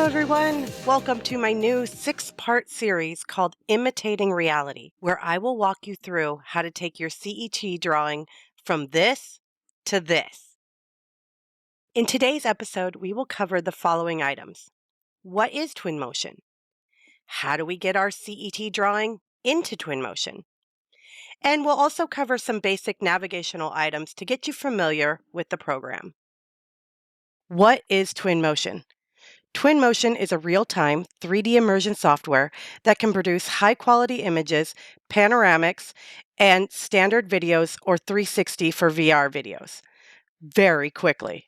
Hello, everyone. Welcome to my new 6-part series called Imitating Reality, where I will walk you through how to take your CET drawing from this to this. In today's episode, we will cover the following items. What is TwinMotion? How do we get our CET drawing into TwinMotion? And we'll also cover some basic navigational items to get you familiar with the program. What is TwinMotion? TwinMotion is a real-time 3D immersion software that can produce high-quality images, panoramics, and standard videos or 360 for VR videos very quickly.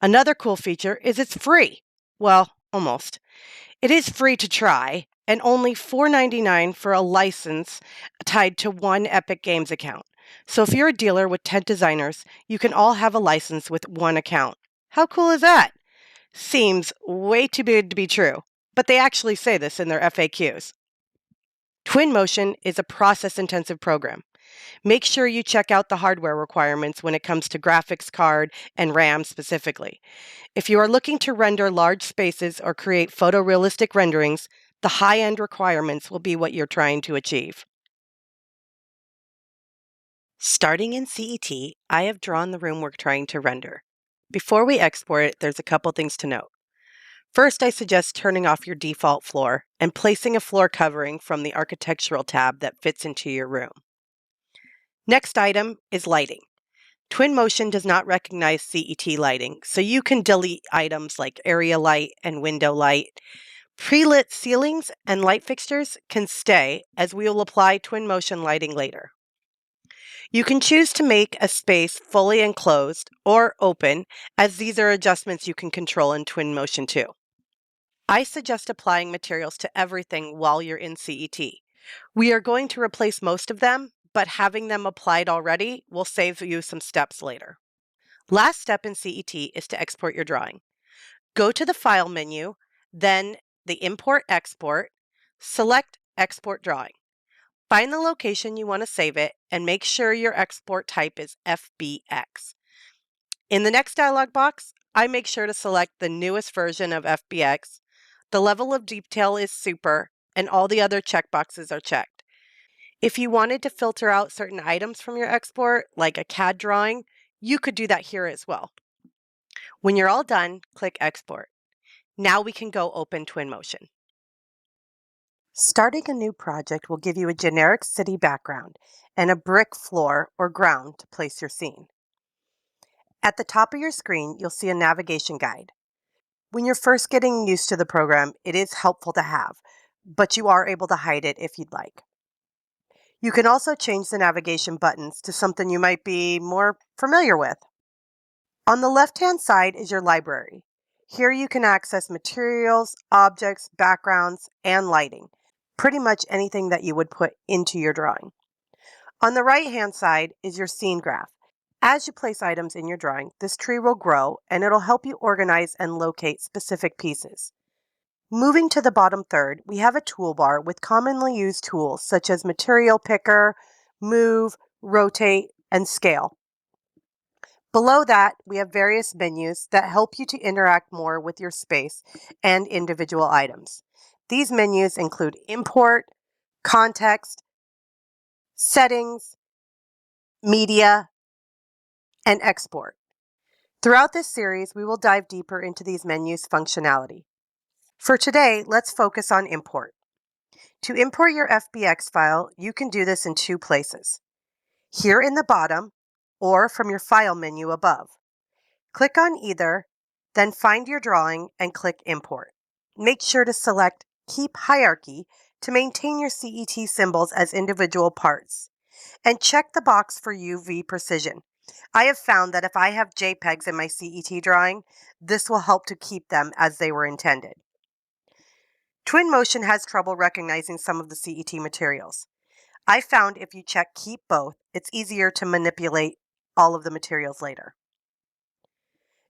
Another cool feature is it's free. Well, almost. It is free to try and only $4.99 for a license tied to one Epic Games account. So if you're a dealer with 10 designers, you can all have a license with one account. How cool is that? Seems way too good to be true, but they actually say this in their FAQs. TwinMotion is a process-intensive program. Make sure you check out the hardware requirements when it comes to graphics card and RAM specifically. If you are looking to render large spaces or create photorealistic renderings, the high-end requirements will be what you're trying to achieve. Starting in CET, I have drawn the room we're trying to render. Before we export it, there's a couple things to note. First, I suggest turning off your default floor and placing a floor covering from the Architectural tab that fits into your room. Next item is lighting. TwinMotion does not recognize CET lighting, so you can delete items like area light and window light. Pre-lit ceilings and light fixtures can stay, as we will apply TwinMotion lighting later. You can choose to make a space fully enclosed or open, as these are adjustments you can control in TwinMotion too. I suggest applying materials to everything while you're in CET. We are going to replace most of them, but having them applied already will save you some steps later. Last step in CET is to export your drawing. Go to the File menu, then the Import/Export, select Export Drawing. Find the location you want to save it and make sure your export type is FBX. In the next dialog box, I make sure to select the newest version of FBX. The level of detail is super, and all the other checkboxes are checked. If you wanted to filter out certain items from your export, like a CAD drawing, you could do that here as well. When you're all done, click Export. Now we can go open TwinMotion. Starting a new project will give you a generic city background and a brick floor or ground to place your scene. At the top of your screen, you'll see a navigation guide. When you're first getting used to the program, it is helpful to have, but you are able to hide it if you'd like. You can also change the navigation buttons to something you might be more familiar with. On the left-hand side is your library. Here you can access materials, objects, backgrounds, and lighting. Pretty much anything that you would put into your drawing. On the right-hand side is your scene graph. As you place items in your drawing, this tree will grow and it'll help you organize and locate specific pieces. Moving to the bottom third, we have a toolbar with commonly used tools such as Material Picker, Move, Rotate, and Scale. Below that, we have various menus that help you to interact more with your space and individual items. These menus include Import, Context, Settings, Media, and Export. Throughout this series, we will dive deeper into these menus' functionality. For today, let's focus on Import. To import your FBX file, you can do this in two places. Here in the bottom, or from your File menu above. Click on either, then find your drawing and click Import. Make sure to select Keep Hierarchy to maintain your CET symbols as individual parts. And check the box for UV precision. I have found that if I have JPEGs in my CET drawing, this will help to keep them as they were intended. TwinMotion has trouble recognizing some of the CET materials. I found if you check Keep Both, it's easier to manipulate all of the materials later.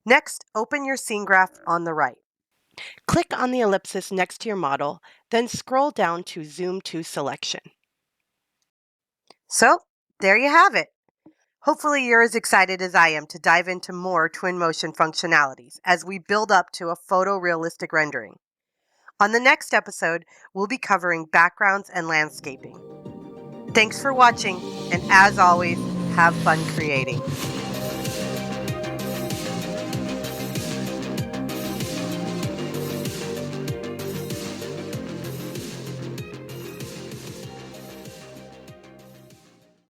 Next, open your scene graph on the right. Click on the ellipsis next to your model, then scroll down to Zoom to Selection. So, there you have it. Hopefully you're as excited as I am to dive into more TwinMotion functionalities as we build up to a photorealistic rendering. On the next episode, we'll be covering backgrounds and landscaping. Thanks for watching, and as always, have fun creating.